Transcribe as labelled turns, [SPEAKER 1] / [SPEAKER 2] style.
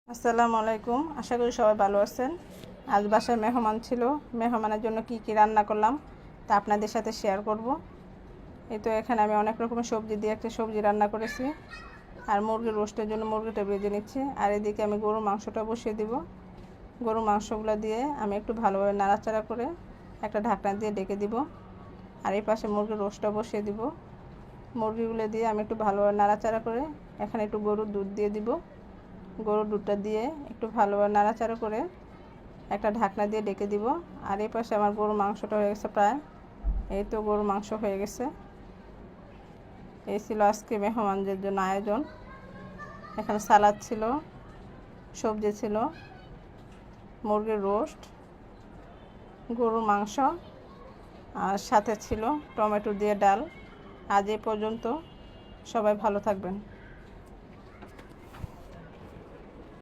[SPEAKER 1] আসসালামু আলাইকুম। আশা করি সবাই ভালো আছেন। আজ বাসায় মেহমান ছিল, মেহমানের জন্য কি কি রান্না করলাম তা আপনাদের সাথে শেয়ার করব। এই তো এখানে আমি অনেক রকমের সবজি দিয়ে একটা সবজি রান্না করেছি, আর মুরগির রোস্টের জন্য মুরগিটা ভেজে নিচ্ছি। আর এদিকে আমি গরুর মাংসটা বসিয়ে দিব। গরুর মাংসগুলো দিয়ে আমি একটু ভালোভাবে নাড়াচাড়া করে একটা ঢাকনা দিয়ে ডেকে দিব। আর এই পাশে মুরগির রোস্টটা বসিয়ে দিব। মুরগিগুলো দিয়ে আমি একটু ভালোভাবে নাড়াচাড়া করে এখানে একটু গরুর দুধ দিয়ে দিব। গরুর দুধটা দিয়ে একটু ভালোভাবে নাড়াচাড়া করে একটা ঢাকনা দিয়ে ডেকে দিব। আর এই পাশে আমার গরুর মাংসটা হয়ে গেছে প্রায়। এই তো গরুর মাংস হয়ে গেছে। এই ছিল আজকে মেহমানদের জন্য আয়োজন। এখানে সালাদ ছিল, সবজি ছিল, মুরগির রোস্ট, গরুর মাংস, আর সাথে ছিল টমেটো দিয়ে ডাল। আজ এই পর্যন্ত। সবাই ভালো থাকবেন।